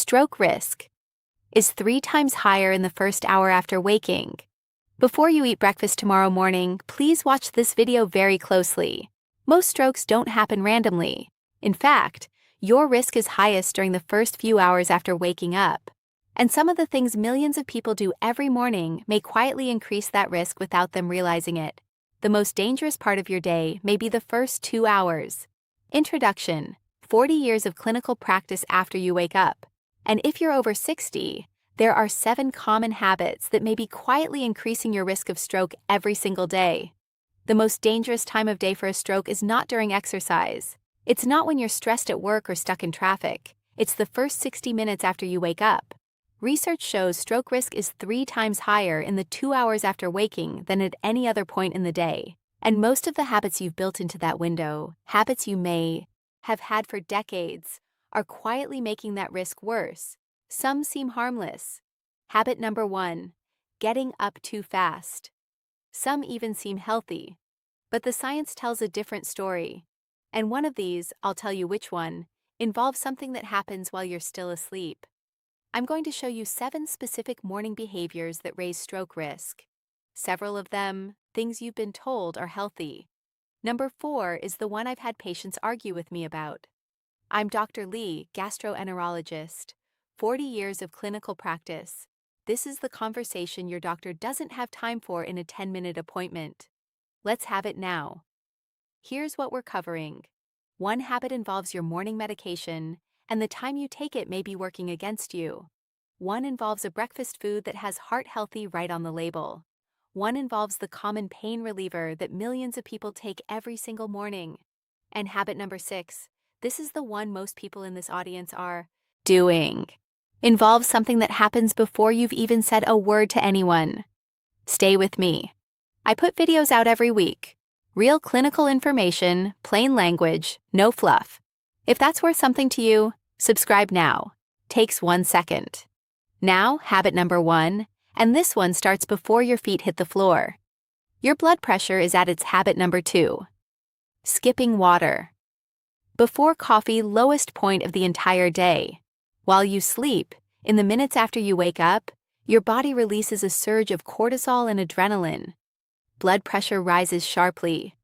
stroke risk is 3 times higher in the first hour after waking. Before you eat breakfast tomorrow morning, please watch this video very closely. Most strokes don't happen randomly. In fact, your risk is highest during the first few hours after waking up. And some of the things millions of people do every morning may quietly increase that risk without them realizing it. The most dangerous part of your day may be the first 2 hours. Introduction: 40 years of clinical practice after you wake up. And if you're over 60, there are 7 common habits that may be quietly increasing your risk of stroke every single day. The most dangerous time of day for a stroke is not during exercise. It's not when you're stressed at work or stuck in traffic. It's the first 60 minutes after you wake up. Research shows stroke risk is 3 times higher in the 2 hours after waking than at any other point in the day. And most of the habits you've built into that window, habits you may have had for decades, are quietly making that risk worse. Some seem harmless. Habit number 1: getting up too fast. Some even seem healthy. But the science tells a different story. And one of these, I'll tell you which one, involves something that happens while you're still asleep. I'm going to show you 7 specific morning behaviors that raise stroke risk. Several of them, things you've been told, are healthy. Number 4 is the one I've had patients argue with me about. I'm Dr. Lee, gastroenterologist. 40 years of clinical practice. This is the conversation your doctor doesn't have time for in a 10-minute appointment. Let's have it now. Here's what we're covering. 1 habit involves your morning medication, and the time you take it may be working against you. 1 involves a breakfast food that has heart healthy right on the label. 1 involves the common pain reliever that millions of people take every single morning. And habit number 6, this is the one most people in this audience are doing, involves something that happens before you've even said a word to anyone. Stay with me. I put videos out every week. Real clinical information, plain language, no fluff. If that's worth something to you, subscribe now. Takes 1 second. Now, habit number 1, and this one starts before your feet hit the floor. Your blood pressure is at its habit number 2. Skipping water. Before coffee, lowest point of the entire day. While you sleep, in the minutes after you wake up, your body releases a surge of cortisol and adrenaline. Blood pressure rises sharply.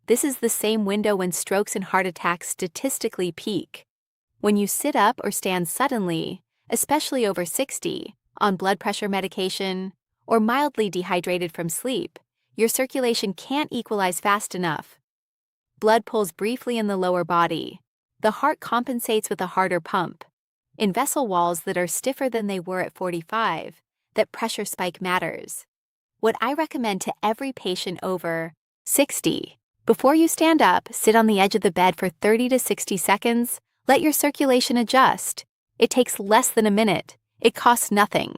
This is the same window when strokes and heart attacks statistically peak. When you sit up or stand suddenly, especially over 60, on blood pressure medication, or mildly dehydrated from sleep, your circulation can't equalize fast enough. Blood pulls briefly in the lower body. The heart compensates with a harder pump. In vessel walls that are stiffer than they were at 45, that pressure spike matters. What I recommend to every patient over 60, before you stand up, sit on the edge of the bed for 30 to 60 seconds, let your circulation adjust. It takes less than a minute. It costs nothing.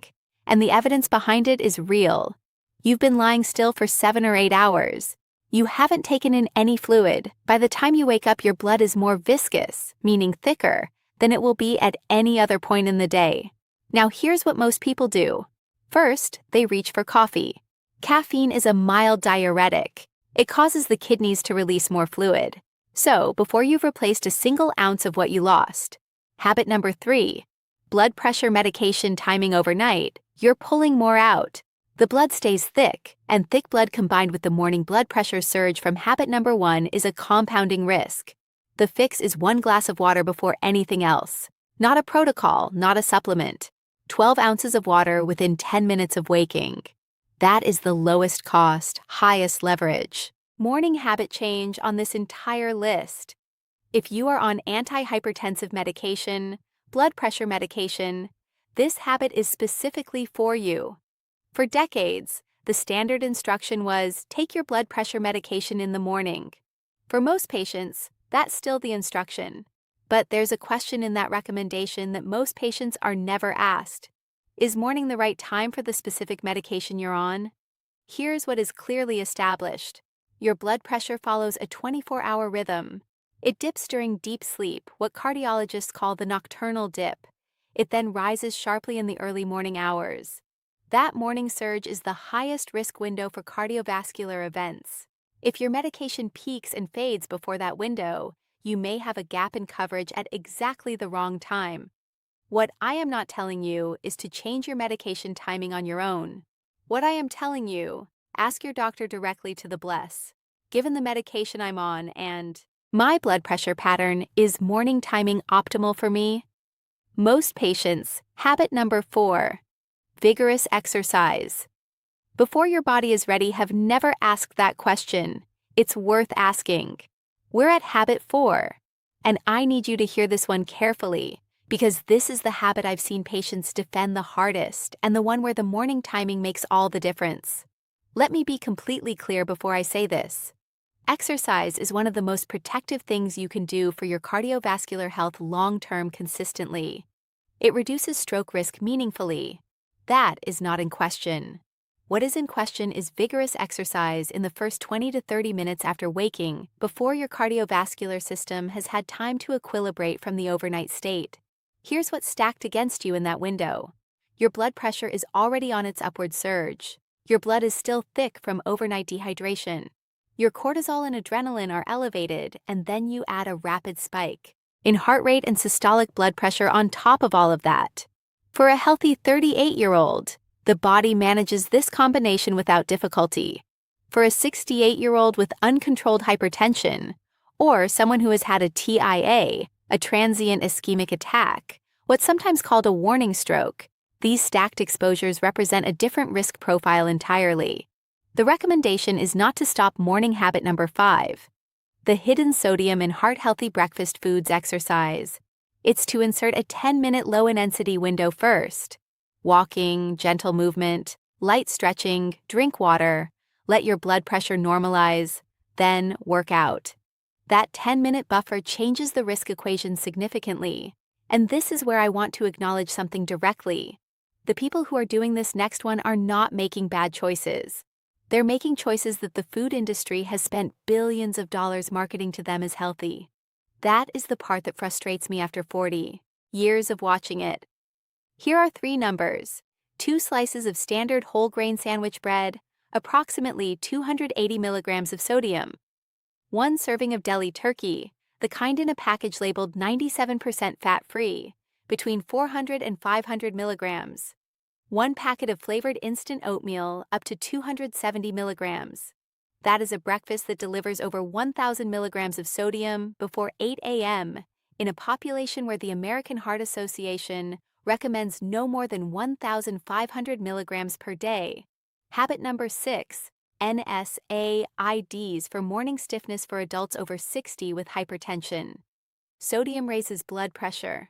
And the evidence behind it is real. You've been lying still for 7 or 8 hours. You haven't taken in any fluid. By the time you wake up, your blood is more viscous, meaning thicker, than it will be at any other point in the day. Now here's what most people do. First, they reach for coffee. Caffeine is a mild diuretic. It causes the kidneys to release more fluid. So, before you've replaced a single ounce of what you lost. Habit number 3, blood pressure medication timing overnight, you're pulling more out. The blood stays thick, and thick blood combined with the morning blood pressure surge from habit number 1 is a compounding risk. The fix is 1 glass of water before anything else. Not a protocol, not a supplement. 12 ounces of water within 10 minutes of waking. That is the lowest cost, highest leverage. Morning habit change on this entire list. If you are on antihypertensive medication, blood pressure medication, this habit is specifically for you. For decades, the standard instruction was take your blood pressure medication in the morning. For most patients, that's still the instruction. But there's a question in that recommendation that most patients are never asked. Is morning the right time for the specific medication you're on? Here's what is clearly established. Your blood pressure follows a 24-hour rhythm. It dips during deep sleep, what cardiologists call the nocturnal dip. It then rises sharply in the early morning hours. That morning surge is the highest risk window for cardiovascular events. If your medication peaks and fades before that window, you may have a gap in coverage at exactly the wrong time. What I am not telling you is to change your medication timing on your own. What I am telling you, ask your doctor directly to the bless. Given the medication I'm on and my blood pressure pattern, is morning timing optimal for me? Most patients. Habit number 4. Vigorous exercise. Before your body is ready, have never asked that question. It's worth asking. We're at habit 4, and I need you to hear this one carefully, because this is the habit I've seen patients defend the hardest and the one where the morning timing makes all the difference. Let me be completely clear before I say this. Exercise is one of the most protective things you can do for your cardiovascular health long-term consistently. It reduces stroke risk meaningfully. That is not in question. What is in question is vigorous exercise in the first 20 to 30 minutes after waking, before your cardiovascular system has had time to equilibrate from the overnight state. Here's what's stacked against you in that window. Your blood pressure is already on its upward surge. Your blood is still thick from overnight dehydration. Your cortisol and adrenaline are elevated, and then you add a rapid spike in heart rate and systolic blood pressure on top of all of that. For a healthy 38-year-old, the body manages this combination without difficulty. For a 68-year-old with uncontrolled hypertension, or someone who has had a TIA, a transient ischemic attack, what's sometimes called a warning stroke, these stacked exposures represent a different risk profile entirely. The recommendation is not to stop morning habit number 5, the hidden sodium in heart-healthy breakfast foods exercise. It's to insert a 10-minute low-intensity window first. Walking, gentle movement, light stretching, drink water, let your blood pressure normalize, then work out. That 10-minute buffer changes the risk equation significantly. And this is where I want to acknowledge something directly. The people who are doing this next one are not making bad choices. They're making choices that the food industry has spent billions of dollars marketing to them as healthy. That is the part that frustrates me after 40 years of watching it. Here are 3 numbers. 2 slices of standard whole grain sandwich bread, approximately 280 milligrams of sodium. 1 serving of deli turkey, the kind in a package labeled 97% fat-free, between 400 and 500 milligrams. 1 packet of flavored instant oatmeal, up to 270 milligrams. That is a breakfast that delivers over 1,000 milligrams of sodium before 8 a.m. in a population where the American Heart Association recommends no more than 1,500 milligrams per day. Habit number 6, NSAIDs for morning stiffness for adults over 60 with hypertension. Sodium raises blood pressure.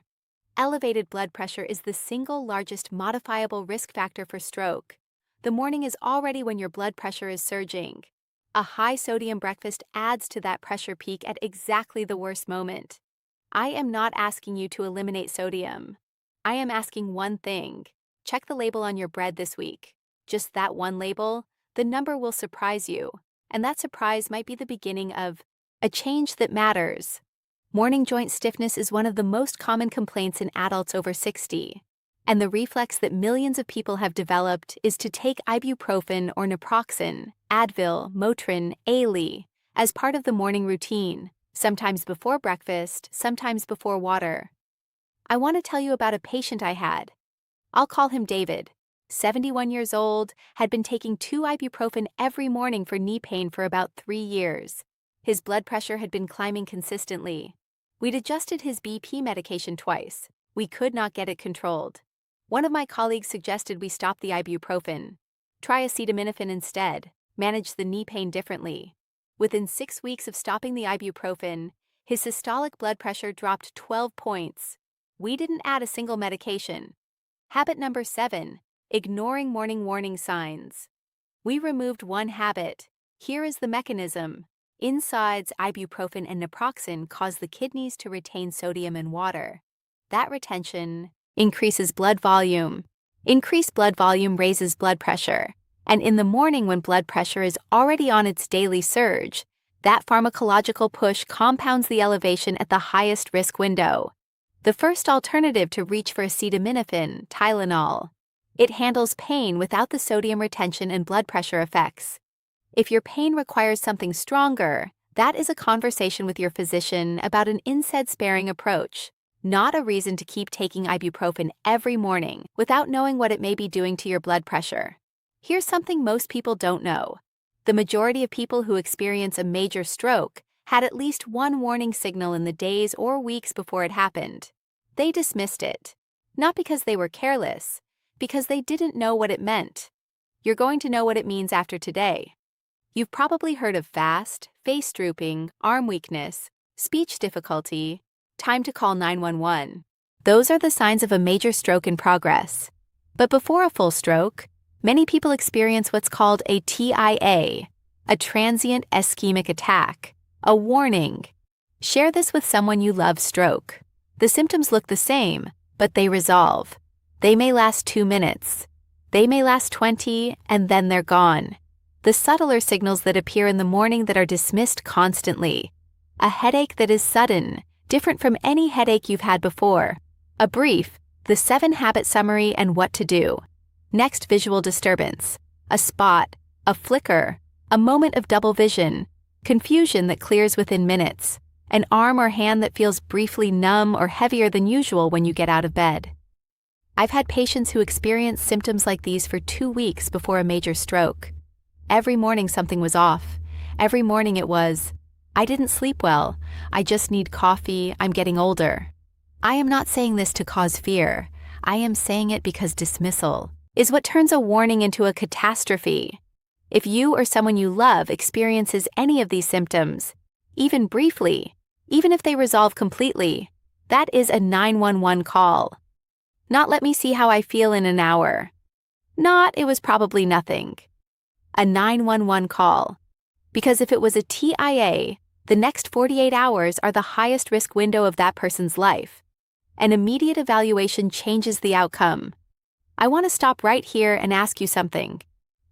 Elevated blood pressure is the single largest modifiable risk factor for stroke. The morning is already when your blood pressure is surging. A high sodium breakfast adds to that pressure peak at exactly the worst moment. I am not asking you to eliminate sodium. I am asking one thing. Check the label on your bread this week. Just that one label, the number will surprise you, and that surprise might be the beginning of a change that matters. Morning joint stiffness is one of the most common complaints in adults over 60, and the reflex that millions of people have developed is to take ibuprofen or naproxen, Advil, Motrin, Ailey, as part of the morning routine, sometimes before breakfast, sometimes before water. I want to tell you about a patient I had. I'll call him David. 71 years old, had been taking 2 ibuprofen every morning for knee pain for about 3 years. His blood pressure had been climbing consistently. We'd adjusted his BP medication twice. We could not get it controlled. One of my colleagues suggested we stop the ibuprofen. Try acetaminophen instead. Manage the knee pain differently. Within 6 weeks of stopping the ibuprofen, his systolic blood pressure dropped 12 points. We didn't add a single medication. Habit number 7, ignoring morning warning signs. We removed one habit. Here is the mechanism. NSAIDs, ibuprofen, and naproxen cause the kidneys to retain sodium and water. That retention increases blood volume. Increased blood volume raises blood pressure. And in the morning when blood pressure is already on its daily surge, that pharmacological push compounds the elevation at the highest risk window. The first alternative to reach for acetaminophen, Tylenol. It handles pain without the sodium retention and blood pressure effects. If your pain requires something stronger, that is a conversation with your physician about an NSAID-sparing approach. not a reason to keep taking ibuprofen every morning without knowing what it may be doing to your blood pressure. Here's something most people don't know. The majority of people who experience a major stroke had at least one warning signal in the days or weeks before it happened. They dismissed it, not because they were careless, because they didn't know what it meant. You're going to know what it means after today. You've probably heard of fast, face drooping, arm weakness, speech difficulty, time to call 911. Those are the signs of a major stroke in progress. But before a full stroke, many people experience what's called a TIA, a transient ischemic attack, a warning. Share this with someone you love. Stroke. The symptoms look the same, but they resolve. They may last 2 minutes. They may last 20, and then they're gone. The subtler signals that appear in the morning that are dismissed constantly. A headache that is sudden, different from any headache you've had before. A brief, the 7-habit summary and what to do. Next, visual disturbance. A spot, a flicker, a moment of double vision, confusion that clears within minutes, an arm or hand that feels briefly numb or heavier than usual when you get out of bed. I've had patients who experienced symptoms like these for 2 weeks before a major stroke. Every morning something was off. Every morning it was, I didn't sleep well, I just need coffee, I'm getting older. I am not saying this to cause fear. I am saying it because dismissal is what turns a warning into a catastrophe. If you or someone you love experiences any of these symptoms, even briefly, even if they resolve completely, that is a 911 call. Not let me see how I feel in an hour. Not it was probably nothing. A 911 call. Because if it was a TIA, the next 48 hours are the highest risk window of that person's life. An immediate evaluation changes the outcome. I want to stop right here and ask you something.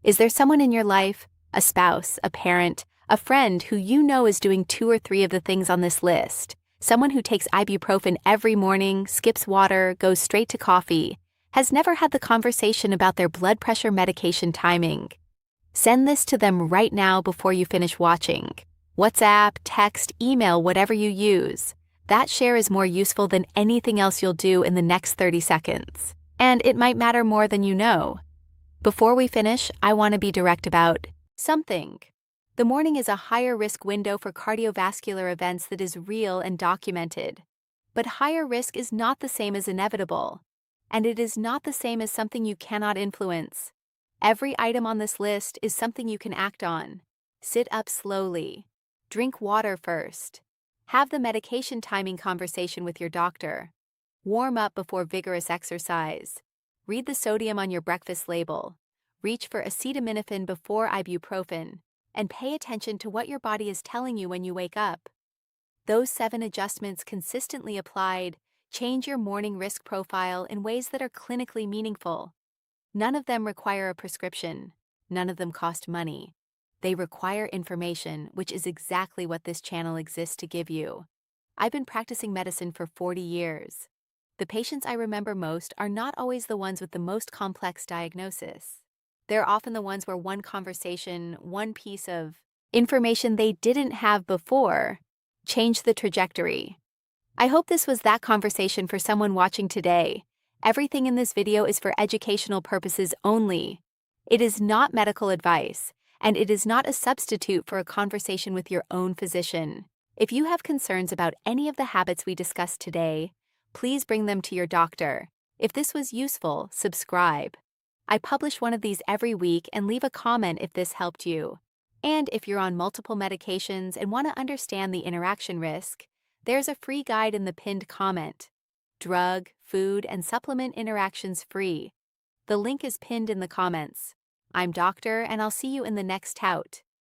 Is there someone in your life, a spouse, a parent, a friend who you know is doing 2 or 3 of the things on this list? Someone who takes ibuprofen every morning, skips water, goes straight to coffee, has never had the conversation about their blood pressure medication timing. Send this to them right now before you finish watching. WhatsApp, text, email, whatever you use. That share is more useful than anything else you'll do in the next 30 seconds. And it might matter more than you know. Before we finish, I want to be direct about something. The morning is a higher risk window for cardiovascular events that is real and documented. But higher risk is not the same as inevitable. And it is not the same as something you cannot influence. Every item on this list is something you can act on. Sit up slowly. Drink water first. Have the medication timing conversation with your doctor. Warm up before vigorous exercise. Read the sodium on your breakfast label. Reach for acetaminophen before ibuprofen. And pay attention to what your body is telling you when you wake up. Those 7 adjustments consistently applied change your morning risk profile in ways that are clinically meaningful. None of them require a prescription. None of them cost money. They require information, which is exactly what this channel exists to give you. I've been practicing medicine for 40 years. The patients I remember most are not always the ones with the most complex diagnosis. They're often the ones where one conversation, one piece of information they didn't have before, changed the trajectory. I hope this was that conversation for someone watching today. Everything in this video is for educational purposes only. It is not medical advice, and it is not a substitute for a conversation with your own physician. If you have concerns about any of the habits we discussed today, please bring them to your doctor. If this was useful, subscribe. I publish one of these every week and leave a comment if this helped you. And if you're on multiple medications and want to understand the interaction risk, there's a free guide in the pinned comment. Drug, food, and supplement interactions free. The link is pinned in the comments. I'm Doctor, and I'll see you in the next tout.